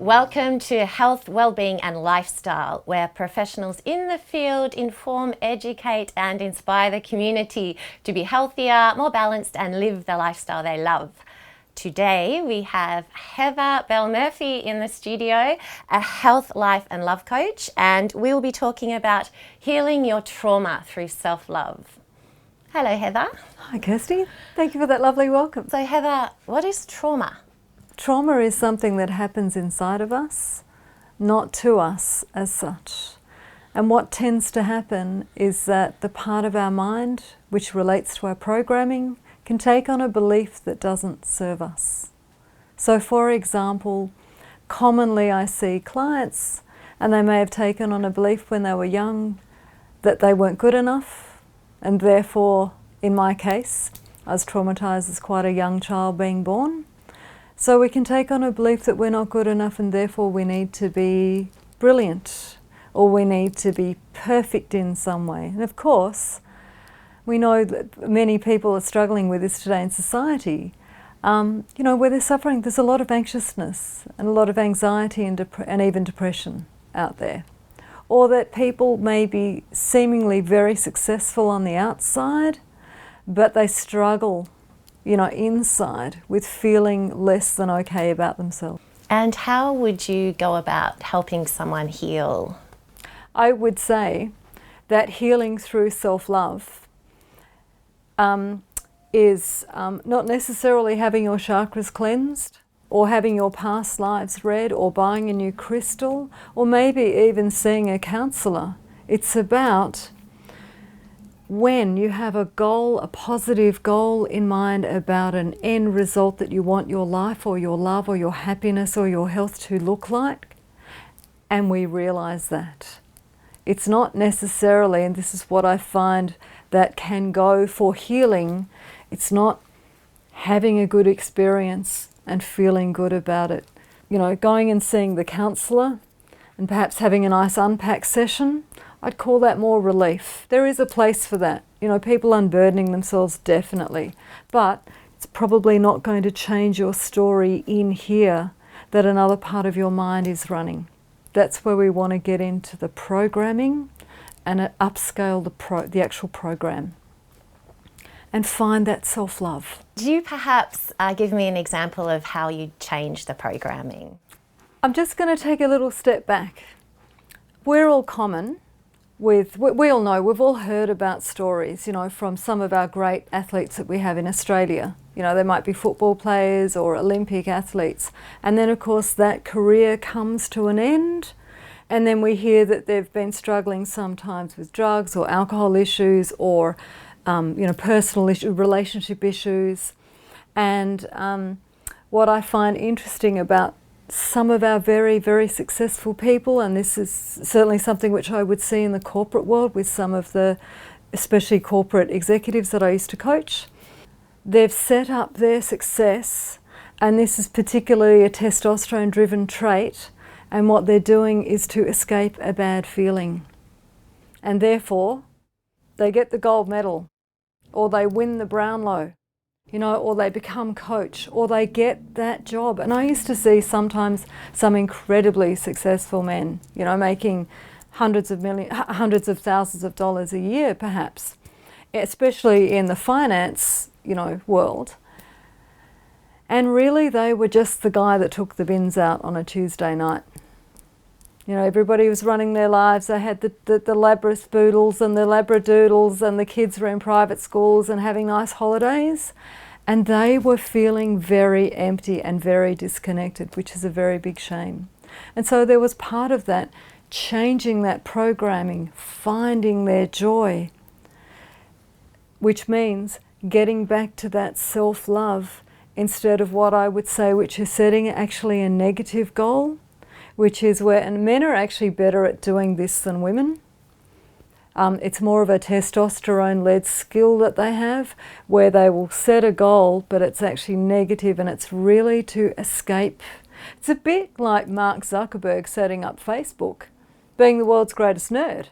Welcome to Health, Wellbeing and Lifestyle, where professionals in the field inform, educate and inspire the community to be healthier, more balanced and live the lifestyle they love. Today we have Belle Murphy in the studio, a health, life and love coach, and we'll be talking about healing your trauma through self-love. Hello Heather. Hi Kirsty, thank you for that lovely welcome. So Heather, what is trauma? Trauma is something that happens inside of us, not to us as such. And what tends to happen is that the part of our mind which relates to our programming can take on a belief that doesn't serve us. So for example, commonly I see clients and they may have taken on a belief when they were young that they weren't good enough, and therefore, in my case, I was traumatized as quite a young child being born. So we can take on a belief that we're not good enough and therefore we need to be brilliant or we need to be perfect in some way. And of course, we know that many people are struggling with this today in society. Where they're suffering, there's a lot of anxiousness and a lot of anxiety and even depression out there. Or that people may be seemingly very successful on the outside, but they struggle inside with feeling less than okay about themselves. And how would you go about helping someone heal? I would say that healing through self-love is not necessarily having your chakras cleansed or having your past lives read or buying a new crystal or maybe even seeing a counsellor. It's about when you have a goal, a positive goal in mind about an end result that you want your life or your love or your happiness or your health to look like, and we realize that. It's not necessarily, and this is what I find that can go for healing, it's not having a good experience and feeling good about it. Going and seeing the counsellor and perhaps having a nice unpack session, I'd call that more relief. There is a place for that. People unburdening themselves, definitely. But it's probably not going to change your story in here that another part of your mind is running. That's where we want to get into the programming and upscale the actual program and find that self-love. Do you perhaps give me an example of how you change the programming? I'm just going to take a little step back. We're all common. We all know, we've all heard about stories, from some of our great athletes that we have in Australia. They might be football players or Olympic athletes. And then, of course, that career comes to an end. And then we hear that they've been struggling sometimes with drugs or alcohol issues or, personal relationship issues. And what I find interesting about some of our very, very successful people, and this is certainly something which I would see in the corporate world with some of the, especially corporate executives that I used to coach, they've set up their success, and this is particularly a testosterone-driven trait, and what they're doing is to escape a bad feeling. And therefore, they get the gold medal, or they win the Brownlow, or they become coach, or they get that job. And I used to see sometimes some incredibly successful men, making hundreds of thousands of dollars a year perhaps, especially in the finance, world. And really they were just the guy that took the bins out on a Tuesday night. Everybody was running their lives. They had the Labradoodles and the Labradoodles, and the kids were in private schools and having nice holidays. And they were feeling very empty and very disconnected, which is a very big shame. And so there was part of that, changing that programming, finding their joy, which means getting back to that self-love instead of what I would say, which is setting actually a negative goal, which is where, and men are actually better at doing this than women. It's more of a testosterone-led skill that they have, where they will set a goal, but it's actually negative and it's really to escape. It's a bit like Mark Zuckerberg setting up Facebook, being the world's greatest nerd.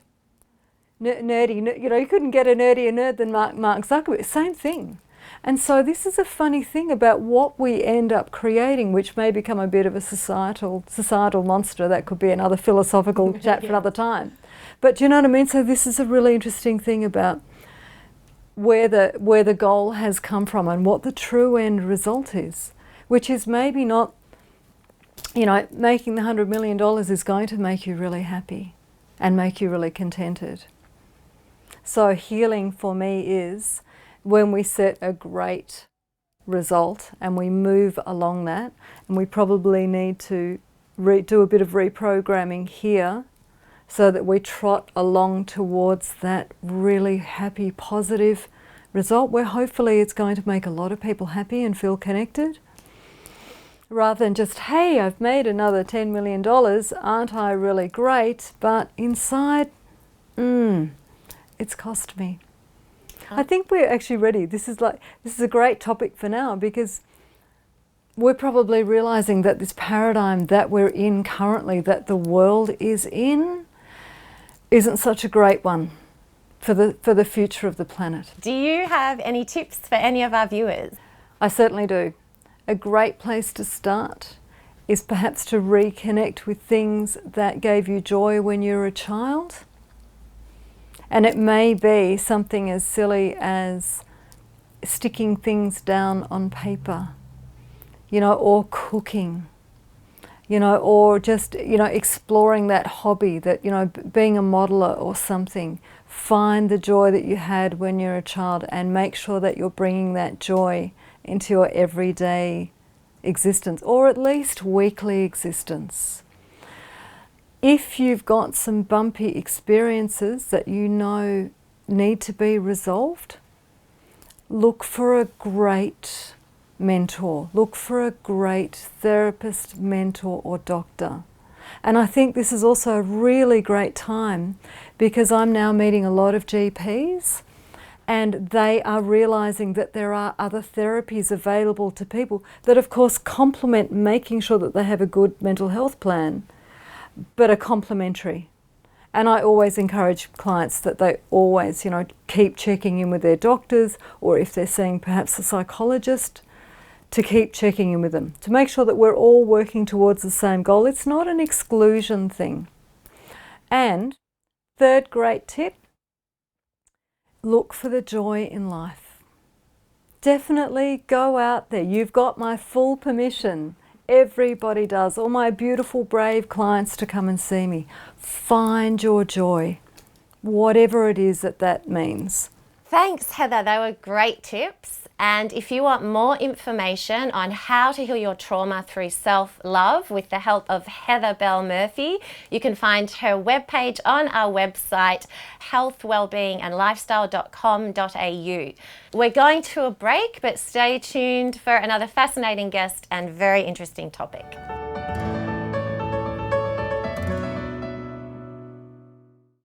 You couldn't get a nerdier nerd than Mark Zuckerberg. Same thing. And so this is a funny thing about what we end up creating, which may become a bit of a societal monster. That could be another philosophical chat for another time. But do you know what I mean? So this is a really interesting thing about where the goal has come from and what the true end result is, which is maybe not, you know, making the $100 million is going to make you really happy and make you really contented. So healing for me is when we set a great result and we move along that, and we probably need to do a bit of reprogramming here so that we trot along towards that really happy, positive result where hopefully it's going to make a lot of people happy and feel connected. Rather than just, hey, I've made another $10 million, aren't I really great? But inside, it's cost me. I think we're actually ready. This is a great topic for now, because we're probably realizing that this paradigm that we're in currently, that the world is in, isn't such a great one for the future of the planet. Do you have any tips for any of our viewers? I certainly do. A great place to start is perhaps to reconnect with things that gave you joy when you were a child. And it may be something as silly as sticking things down on paper, you know, or cooking, you know, or just, you know, exploring that hobby, that, you know, being a modeler or something. Find the joy that you had when you're a child and make sure that you're bringing that joy into your everyday existence, or at least weekly existence. If you've got some bumpy experiences that you know need to be resolved, look for a great mentor. Look for a great therapist, mentor, or doctor. And I think this is also a really great time, because I'm now meeting a lot of GPs, and they are realizing that there are other therapies available to people that of course complement making sure that they have a good mental health plan, but are complementary. And I always encourage clients that they always, you know, keep checking in with their doctors, or if they're seeing perhaps a psychologist, to keep checking in with them, to make sure that we're all working towards the same goal. It's not an exclusion thing. And third great tip, look for the joy in life. Definitely go out there. You've got my full permission. Everybody does. All my beautiful, brave clients to come and see me. Find your joy, whatever it is that means. Thanks, Heather. They were great tips. And if you want more information on how to heal your trauma through self-love with the help of Heather Belle Murphy, you can find her webpage on our website, healthwellbeingandlifestyle.com.au. We're going to a break, but stay tuned for another fascinating guest and very interesting topic.